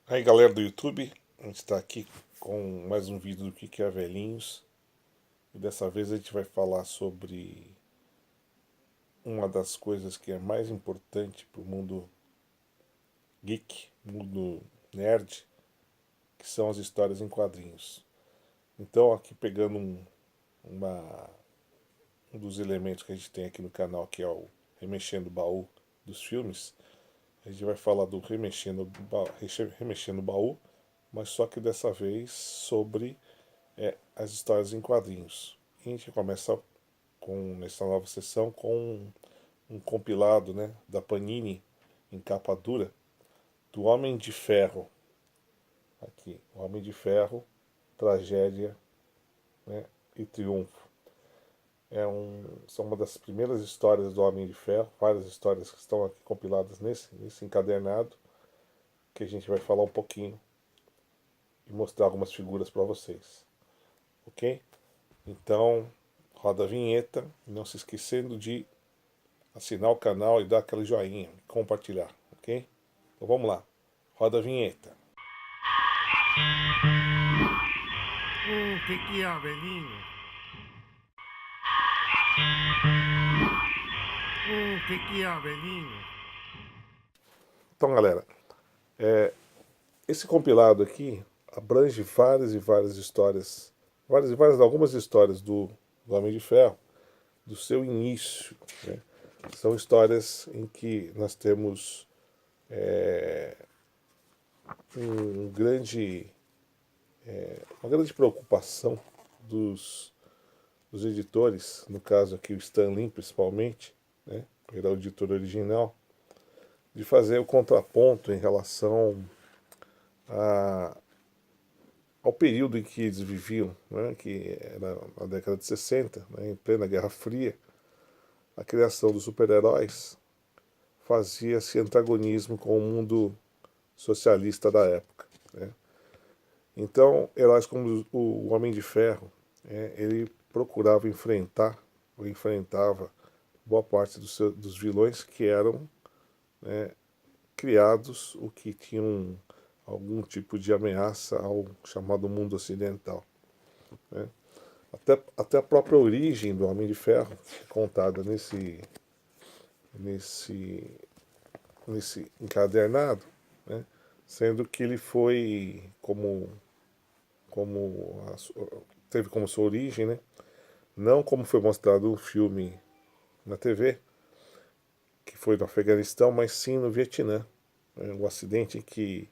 Aí galera do YouTube, a gente está aqui com mais um vídeo do que é Velhinhos. E dessa vez a gente vai falar sobre uma das coisas que é mais importante para o mundo geek, mundo nerd, que são as histórias em quadrinhos. Então aqui pegando um dos elementos que a gente tem aqui no canal, que é o Remexendo o Baú dos filmes, a gente vai falar do Remexendo o Baú, mas só que dessa vez sobre as histórias em quadrinhos. E a gente começa nessa nova sessão com um compilado, né, da Panini em capa dura do Homem de Ferro. Aqui, o Homem de Ferro, Tragédia, né, e Triunfo. São uma das primeiras histórias do Homem de Ferro, várias histórias que estão aqui compiladas nesse encadernado, que a gente vai falar um pouquinho e mostrar algumas figuras para vocês. Ok? Então, roda a vinheta, não se esquecendo de assinar o canal e dar aquele joinha, compartilhar, ok? Então vamos lá, roda a vinheta. Que é, velhinho? Que é, velhinho? Então galera, esse compilado aqui abrange várias e várias histórias, algumas histórias do Homem de Ferro, do seu início, né? São histórias em que nós temos um grande, uma grande preocupação dos editores, no caso aqui o Stan Lee principalmente, né, ele é o editor original, de fazer o contraponto em relação a, ao período em que eles viviam, né, que era na década de 60, né, em plena Guerra Fria. A criação dos super-heróis fazia-se antagonismo com o mundo socialista da época, né? Então, heróis como o Homem de Ferro, ele procurava enfrentar, ou enfrentava, boa parte dos vilões que eram criados, o que tinham algum tipo de ameaça ao chamado mundo ocidental, né? Até a própria origem do Homem de Ferro é contada nesse, nesse encadernado, né? Sendo que ele foi como teve como sua origem, né? Não como foi mostrado no filme na TV, que foi no Afeganistão, mas sim no Vietnã. O acidente que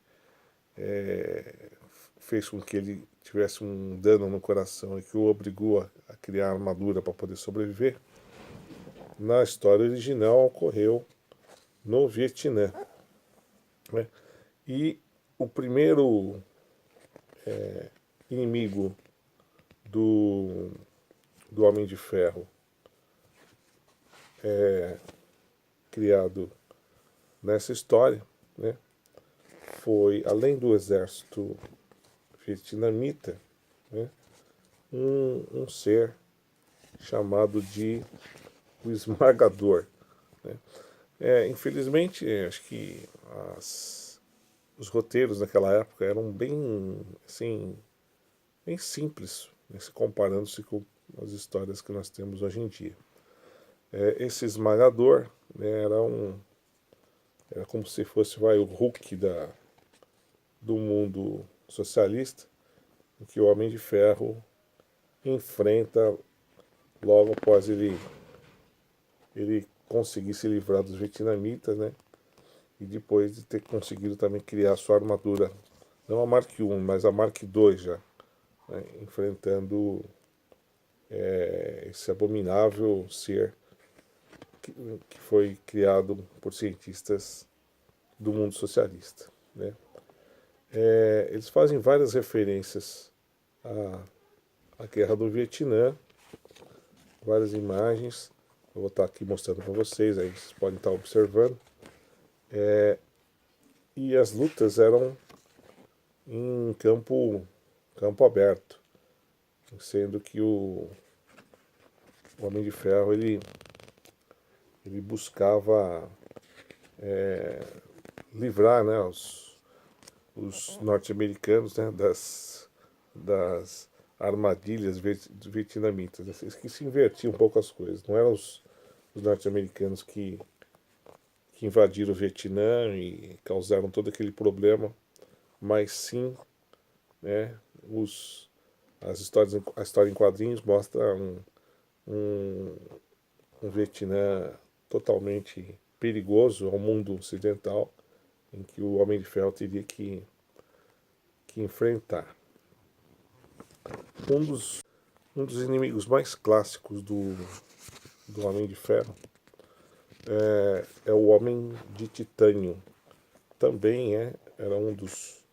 fez com que ele tivesse um dano no coração e que o obrigou a criar armadura para poder sobreviver, na história original ocorreu no Vietnã, né? E o primeiro inimigo do, do Homem de Ferro criado nessa história, né, foi, além do exército vietnamita, né, um ser chamado de o Esmagador, né? Infelizmente, acho que os roteiros naquela época eram bem, assim, bem simples, né, se comparando-se com as histórias que nós temos hoje em dia. Esse Esmagador, né, era como se fosse o Hulk do mundo socialista, em que o Homem de Ferro enfrenta logo após ele conseguir se livrar dos vietnamitas, né? E depois de ter conseguido também criar sua armadura, não a Mark I, mas a Mark II já, né? Enfrentando esse abominável ser que foi criado por cientistas do mundo socialista, né? Eles fazem várias referências à Guerra do Vietnã, várias imagens. Eu vou estar aqui mostrando para vocês, aí vocês podem estar observando. E as lutas eram em campo aberto, sendo que o Homem de Ferro ele buscava livrar, né, os norte-americanos, né, das armadilhas vietnamitas, né, que se invertiam um pouco as coisas. Não eram os norte-americanos que invadiram o Vietnã e causaram todo aquele problema, mas sim, né, a história em quadrinhos mostra um, um Vietnã totalmente perigoso ao mundo ocidental, em que o Homem de Ferro teria que enfrentar. Um dos inimigos mais clássicos do Homem de Ferro é o Homem de Titânio. Também era um dos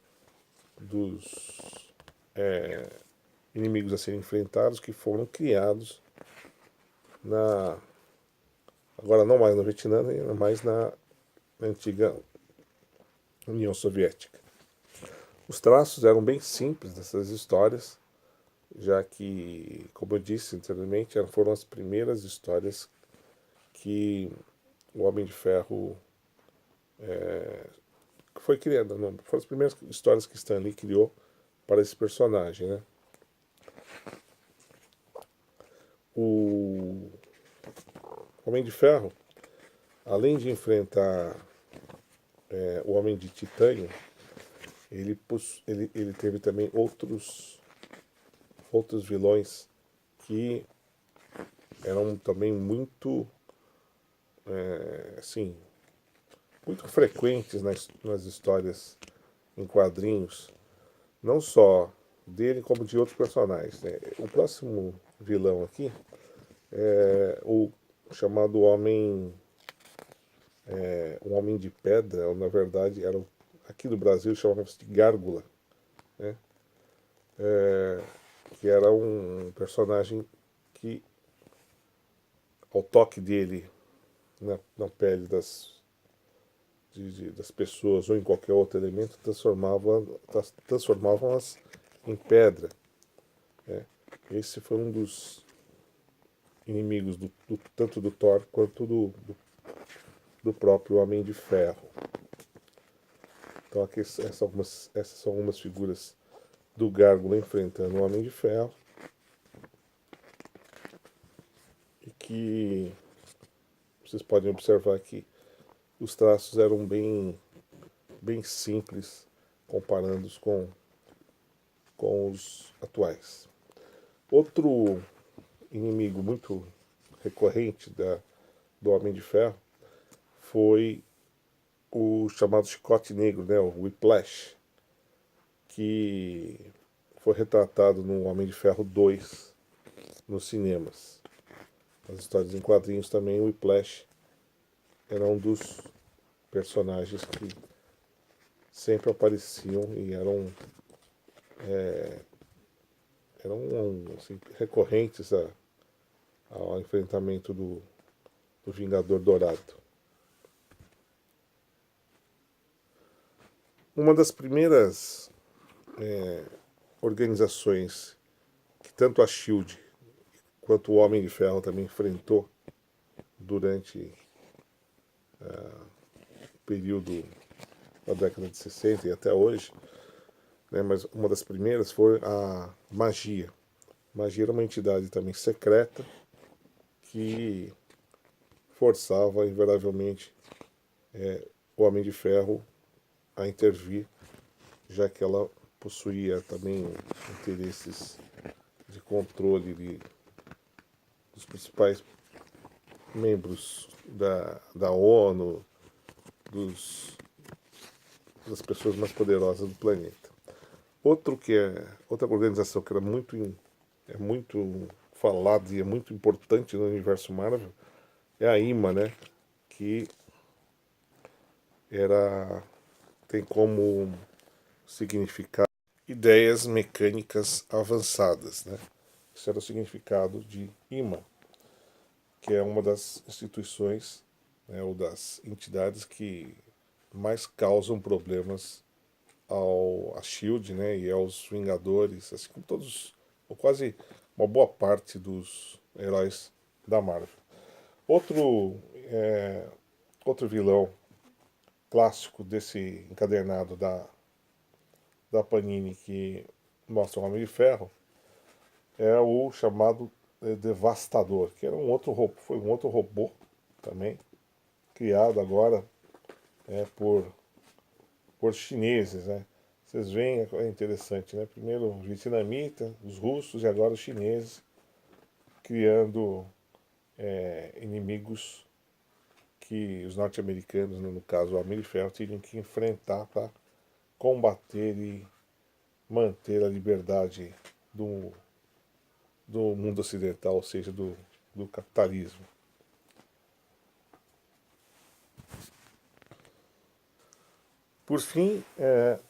inimigos a serem enfrentados, que foram criados agora não mais no Vietnã, mas na antiga União Soviética. Os traços eram bem simples dessas histórias, já que, como eu disse anteriormente, foram as primeiras histórias que o Homem de Ferro foi criado. Não, foram as primeiras histórias que Stan Lee criou para esse personagem, né? O Homem de Ferro, além de enfrentar o Homem de Titânio, ele teve também outros vilões que eram também assim, muito frequentes nas histórias em quadrinhos, não só dele como de outros personagens, né? O próximo vilão aqui é o chamado um homem de pedra, ou na verdade aqui no Brasil chamava-se de Gárgula, né? Que era um personagem que, ao toque dele na pele das pessoas ou em qualquer outro elemento, transformavam-as em pedra, né? Esse foi um dos inimigos tanto do Thor quanto do próprio Homem de Ferro. Então aqui essas são algumas figuras do Gárgula enfrentando o Homem de Ferro, e que vocês podem observar que os traços eram bem simples comparando-os com os atuais. Outro inimigo muito recorrente do Homem de Ferro foi o chamado Chicote Negro, né, o Whiplash, que foi retratado no Homem de Ferro 2 nos cinemas. As histórias em quadrinhos também, o Whiplash era um dos personagens que sempre apareciam e eram assim, recorrentes ao enfrentamento do Vingador Dourado. Uma das primeiras organizações que tanto a SHIELD quanto o Homem de Ferro também enfrentou durante o período da década de 60 e até hoje, né, mas uma das primeiras foi a Magia. A Magia era uma entidade também secreta que forçava invariavelmente o Homem de Ferro a intervir, já que ela possuía também interesses de controle dos principais membros da ONU, das pessoas mais poderosas do planeta. Outra organização que era muito falada e é muito importante no universo Marvel é a IMA, né? Que tem como significado ideias mecânicas avançadas, né? Esse era o significado de IMA, que é uma das instituições, né, ou das entidades que mais causam problemas à SHIELD, né, e aos Vingadores, assim como todos, ou quase uma boa parte dos heróis da Marvel. Outro vilão clássico desse encadernado da Panini que mostra o Homem de Ferro é o chamado Devastador, que era um outro robô, foi um outro robô também, criado agora por chineses, né? Vocês veem, é interessante, né? Primeiro os vietnamitas, os russos e agora os chineses criando inimigos que os norte-americanos, né, no caso o Homem de Ferro, teriam que enfrentar para combater e manter a liberdade do, do mundo ocidental, ou seja, do capitalismo. Por fim,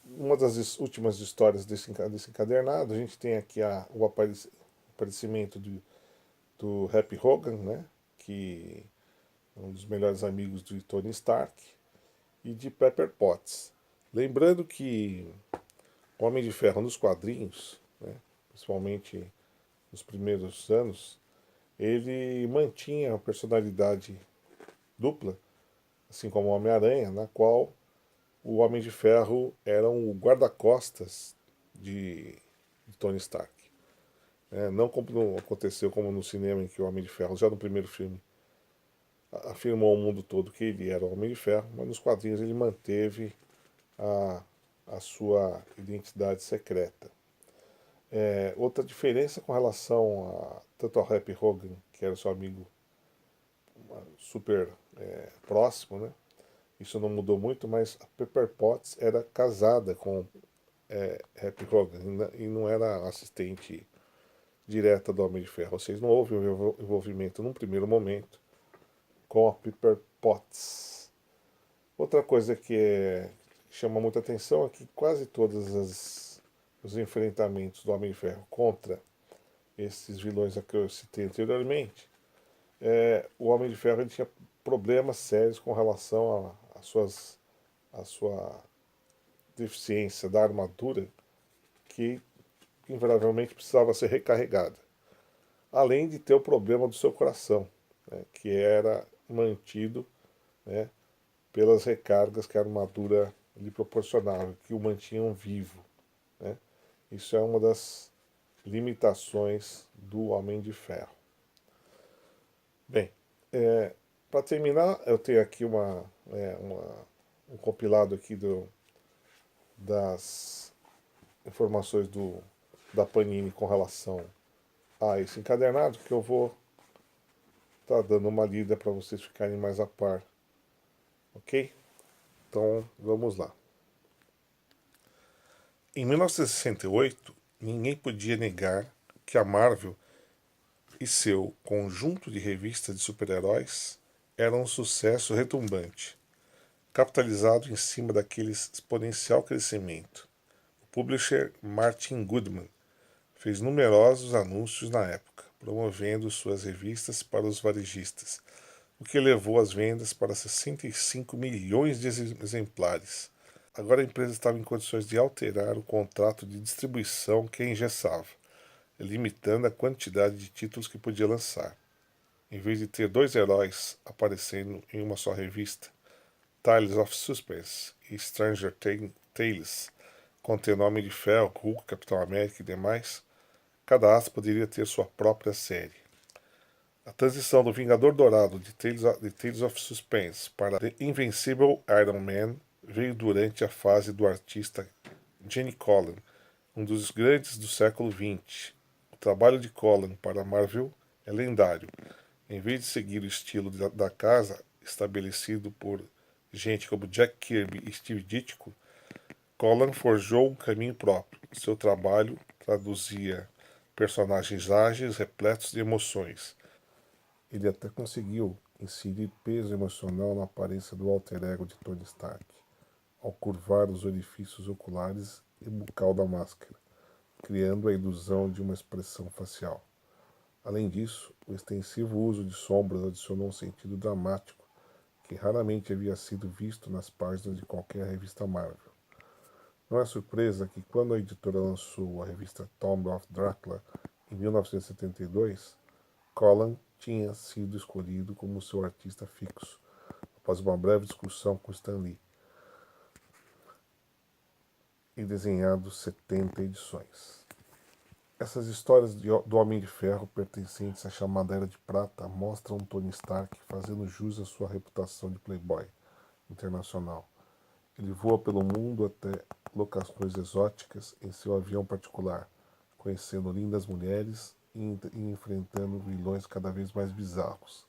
uma das últimas histórias desse encadernado, a gente tem aqui o aparecimento do Happy Hogan, né, que é um dos melhores amigos de Tony Stark, e de Pepper Potts. Lembrando que o Homem de Ferro nos quadrinhos, né, principalmente nos primeiros anos, ele mantinha a personalidade dupla, assim como o Homem-Aranha, na qual o Homem de Ferro era o guarda-costas de Tony Stark. Não como aconteceu como no cinema, em que o Homem de Ferro, já no primeiro filme, afirmou ao mundo todo que ele era o Homem de Ferro, mas nos quadrinhos ele manteve a, a sua identidade secreta. Outra diferença com relação tanto ao Happy Hogan, que era seu amigo super próximo, né? Isso não mudou muito, mas a Pepper Potts era casada com Happy Hogan e não era assistente direta do Homem de Ferro. Ou seja, não houve um envolvimento num primeiro momento com a Pepper Potts. Outra coisa que chama muita atenção é que quase todos os enfrentamentos do Homem de Ferro contra esses vilões que eu citei anteriormente, o Homem de Ferro ele tinha problemas sérios com relação a sua deficiência da armadura, que invariavelmente precisava ser recarregada. Além de ter o problema do seu coração, né, que era mantido, né, pelas recargas que a armadura lhe proporcionava, que o mantinham vivo. Né? Isso é uma das limitações do Homem de Ferro. Bem, para terminar, eu tenho aqui um compilado aqui das informações da Panini com relação a esse encadernado, que eu vou estar dando uma lida para vocês ficarem mais a par. Ok? Então, vamos lá. Em 1968, ninguém podia negar que a Marvel e seu conjunto de revistas de super-heróis eram um sucesso retumbante, capitalizado em cima daquele exponencial crescimento. O publisher Martin Goodman fez numerosos anúncios na época, promovendo suas revistas para os varejistas, o que levou as vendas para 65 milhões de exemplares. Agora a empresa estava em condições de alterar o contrato de distribuição que a engessava, limitando a quantidade de títulos que podia lançar. Em vez de ter dois heróis aparecendo em uma só revista, Tales of Suspense e Stranger Tales, contendo Homem de Ferro, Hulk, Capitão América e demais, cada astro poderia ter sua própria série. A transição do Vingador Dourado de Tales of Suspense para The Invincible Iron Man veio durante a fase do artista Gene Colan, um dos grandes do século XX. O trabalho de Colan para a Marvel é lendário. Em vez de seguir o estilo da casa, estabelecido por gente como Jack Kirby e Steve Ditko, Colan forjou um caminho próprio. Seu trabalho traduzia personagens ágeis, repletos de emoções. Ele até conseguiu inserir peso emocional na aparência do alter ego de Tony Stark, ao curvar os orifícios oculares e bucal da máscara, criando a ilusão de uma expressão facial. Além disso, o extensivo uso de sombras adicionou um sentido dramático que raramente havia sido visto nas páginas de qualquer revista Marvel. Não é surpresa que, quando a editora lançou a revista Tomb of Dracula em 1972, Colan tinha sido escolhido como seu artista fixo, após uma breve discussão com Stan Lee. e desenhado 70 edições. Essas histórias do Homem de Ferro pertencentes à chamada Era de Prata mostram Tony Stark fazendo jus à sua reputação de playboy internacional. Ele voa pelo mundo até locações exóticas em seu avião particular, conhecendo lindas mulheres e enfrentando vilões cada vez mais bizarros.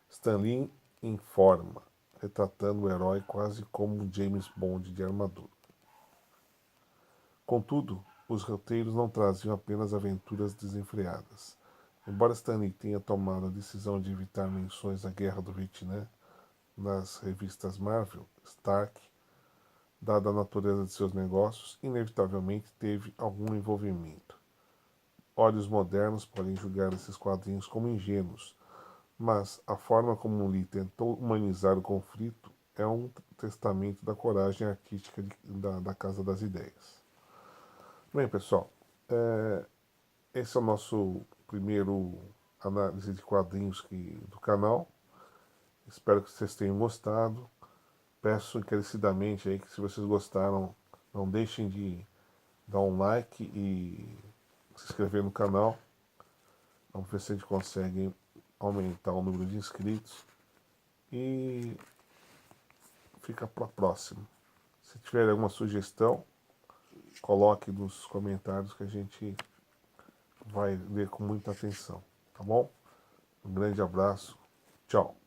Stan Lee informa, retratando o herói quase como um James Bond de armadura. Contudo, os roteiros não traziam apenas aventuras desenfreadas. Embora Stan Lee tenha tomado a decisão de evitar menções à Guerra do Vietnã nas revistas Marvel, Stark, dada a natureza de seus negócios, inevitavelmente teve algum envolvimento. Olhos modernos podem julgar esses quadrinhos como ingênuos, mas a forma como Lee tentou humanizar o conflito é um testamento da coragem artística da Casa das Ideias. Bem, pessoal, esse é o nosso primeiro análise de quadrinhos do canal. Espero que vocês tenham gostado. Peço encarecidamente aí que, se vocês gostaram, não deixem de dar um like e se inscrever no canal. Vamos ver se a gente consegue aumentar o número de inscritos. E fica para a próxima. Se tiver alguma sugestão, coloque nos comentários que a gente vai ler com muita atenção, tá bom? Um grande abraço, tchau!